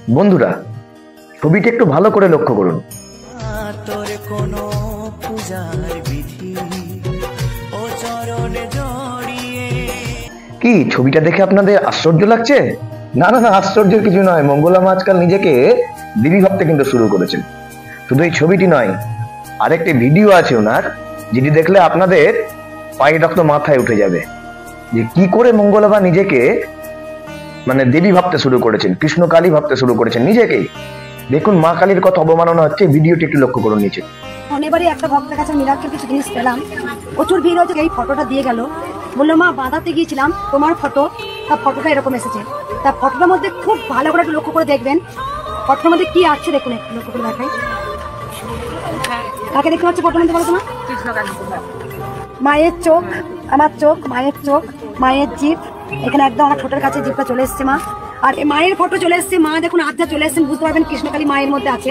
বন্ধুরা, ছবিটি একটু ভালো করে লক্ষ্য করুন। কি ছবিটা দেখে আপনাদের আশ্চর্য লাগছে? না না না, আশ্চর্যের কিছু নয়। মঙ্গলা মা আজকাল নিজেকে দেবী ভাবতে কিন্তু শুরু করেছেন। শুধু এই ছবিটি নয়, আরেকটি ভিডিও আছে ওনার, যেটি দেখলে আপনাদের পায়ের রক্ত মাথায় উঠে যাবে, যে কি করে মঙ্গলা মা নিজেকে দেবী ভাবতে শুরু করেছেন, কৃষ্ণ কালী ভাবতে শুরু করেছেন নিজেকেই। দেখুন মা কালীর কত অবমাননা হচ্ছে, ভিডিওটি একটু লক্ষ্য করুন নিচে। অনেকবারই একটা ভক্তের কাছে মিরাক্কেল কিছু জিনিস পেলাম, প্রচুর ভিড় হচ্ছে। এই ফটোটা দিয়ে গেল, বললো মা বাঁধাতে গিয়েছিলাম তোমার ফটো, তার ফটোটা এরকম এসেছে। তার ফটোটার মধ্যে খুব ভালো করে একটু লক্ষ্য করে দেখবেন, ফটোর মধ্যে কি আছে দেখুন, একটু লক্ষ্য করে দেখাই। কাকে দেখতে পাচ্ছ ফটোর মধ্যে বলো তো? মায়ের চোখ, আমার চোখ, মায়ের চোখ, মায়ের জিভ, এখানে একদম আমার ঠোঁটের কাছে জিভটা চলে এসছে মা। আর মায়ের ফটো চলে এসছে, মা দেখুন আজ্ঞা চলে এসছেন, বুঝতে পারবেন কৃষ্ণকালী মায়ের মধ্যে আছে।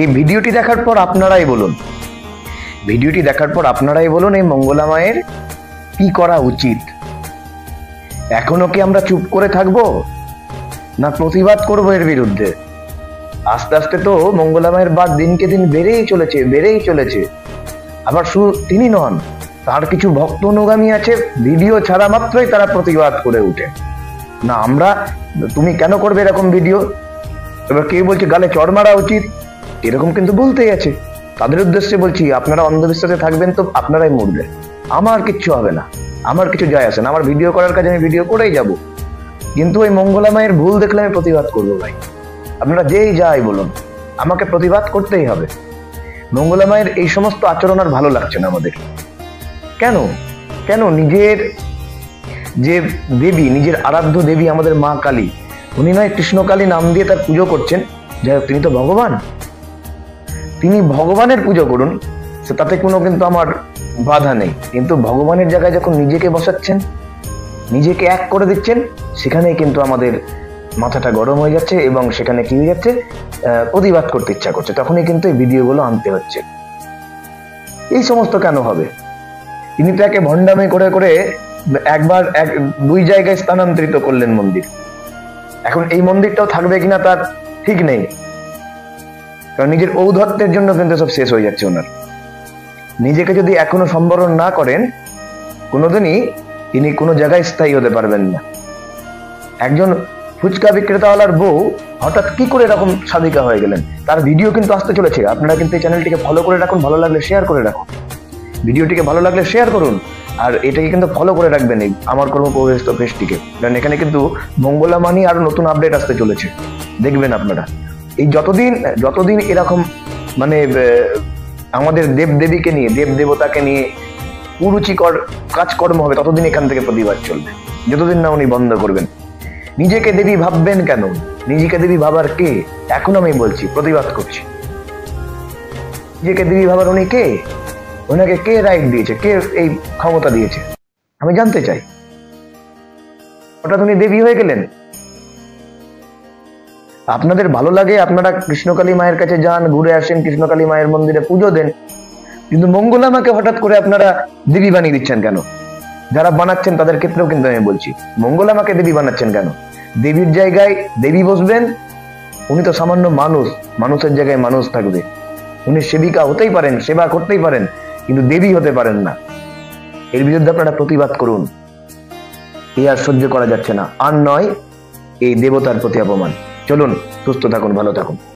এই ভিডিওটি দেখার পর আপনারাই বলুন, এই মঙ্গলা মায়ের কি করা উচিত। এখনো কি আমরা চুপ করে থাকবো, না প্রতিবাদ করবো এর বিরুদ্ধে? আস্তে আস্তে তো মঙ্গলা মায়ের বাদ দিনকে দিন বেড়েই চলেছে। আবার শুধু তিনি নন, তার কিছু ভক্ত অনুগামী আছে, ভিডিও ছাড়া মাত্রই তারা প্রতিবাদ করে উঠে। না তুমি কেন করবে এরকম ভিডিও? এবার কেউ বলছে গালে চড় মারা উচিত, এরকম কিন্তু বলতেই আছে। তাদের উদ্দেশ্যে বলছি, আপনারা অন্ধবিশ্বাসে থাকবেন তো আপনারাই মরবেন, আমার কিচ্ছু হবে না, আমার কিছু যায় আসে না। আমার ভিডিও করার কাজে আমি ভিডিও করেই যাব, কিন্তু ওই মঙ্গলা মায়ের ভুল দেখলে আমি প্রতিবাদ করবো। ভাই আপনারা যেই যাই বলুন, আমাকে প্রতিবাদ করতেই হবে। মঙ্গলা মায়ের এই সমস্ত আচরণ আর ভালো লাগছে না আমাদের। কেন নিজের যে দেবী, নিজের আরাধ্য দেবী আমাদের মা কালী, উনি নয় কৃষ্ণকালী নাম দিয়ে তার পুজো করছেন। যাই হোক, তিনি তো ভগবান, তিনি ভগবানের পুজো করুন, তাতে কোনো কিন্তু আমার বাধা নেই। কিন্তু ভগবানের জায়গায় যখন নিজেকে বসাচ্ছেন, নিজেকে এক করে দিচ্ছেন, সেখানেই কিন্তু আমাদের মাথাটা গরম হয়ে যাচ্ছে এবং সেখানে কি হয়ে যাচ্ছে, প্রতিবাদ করতে ইচ্ছা করছে। তখনই কিন্তু এই ভিডিওগুলো আনতে হচ্ছে। এই সমস্ত কেন হবে? তিনি তাকে ভণ্ডামি করে করে দুই জায়গায় স্থানান্তরিত করলেন মন্দির। এখন এই মন্দিরটাও থাকবে কিনা তার ঠিক নেই, কারণ নিজের ঔদ্ধত্যের জন্য কিন্তু সব শেষ হয়ে যাচ্ছে ওনার। নিজেকে যদি এখনো সম্বরণ না করেন, কোনোদিনই তিনি কোনো জায়গায় স্থায়ী হতে পারবেন না। একজন ফুচকা বিক্রেতাওয়ালার বউ হঠাৎ কি করে এরকম সাধিকা হয়ে গেলেন, তার ভিডিও কিন্তু আসতে চলেছে। আপনারা কিন্তু এই চ্যানেলটিকে ফলো করে রাখুন, ভালো লাগলে শেয়ার করে রাখুন, ভিডিওটিকে ভালো লাগলে শেয়ার করুন, আর এটাকে কিন্তু ফলো করে রাখবেন এই আমার কর্ম পৌরস্থ পেজটিকে, কারণ এখানে কিন্তু মঙ্গলা মানি আরো নতুন আপডেট আসতে চলেছে। দেখবেন আপনারা, এই যতদিন এরকম আমাদের দেব দেবীকে নিয়ে, দেব দেবতাকে নিয়ে কুরুচিকর কাজকর্ম হবে, ততদিন এখান থেকে প্রতিবাদ চলবে, যতদিন না উনি বন্ধ করবেন। নিজেকে দেবী ভাববেন কেন? নিজেকে দেবী ভাবার কে? এখন আমি বলছি, প্রতিবাদ করছি। নিজেকে দেবী ভাবার উনি কে? ওনাকে কে রাইট দিয়েছে, কে এই ক্ষমতা দিয়েছে? আমি জানতে চাই। হঠাৎ উনি দেবী হয়ে গেলেন। আপনাদের ভালো লাগে, আপনারা কৃষ্ণকালী মায়ের কাছে যান, ঘুরে আসেন, কৃষ্ণকালী মায়ের মন্দিরে পুজো দেন, কিন্তু মঙ্গলা মাকে হঠাৎ করে আপনারা দেবী বানিয়ে দিচ্ছেন কেন? যারা বানাচ্ছেন তাদের ক্ষেত্রেও কিন্তু আমি বলছি, মঙ্গলা মাকে দেবী বানাচ্ছেন কেন? দেবীর জায়গায় দেবী বসবেন। উনি তো সামান্য মানুষ, মানুষের জায়গায় মানুষ থাকবে। উনি সেবিকা হতেই পারেন, সেবা করতেই পারেন, কিন্তু দেবী হতে পারেন না। এর বিরুদ্ধে আপনারা প্রতিবাদ করুন। এই আর সহ্য করা যাচ্ছে না, আর নয় এই দেবতার প্রতি অপমান। চলুন, সুস্থ থাকুন, ভালো থাকুন।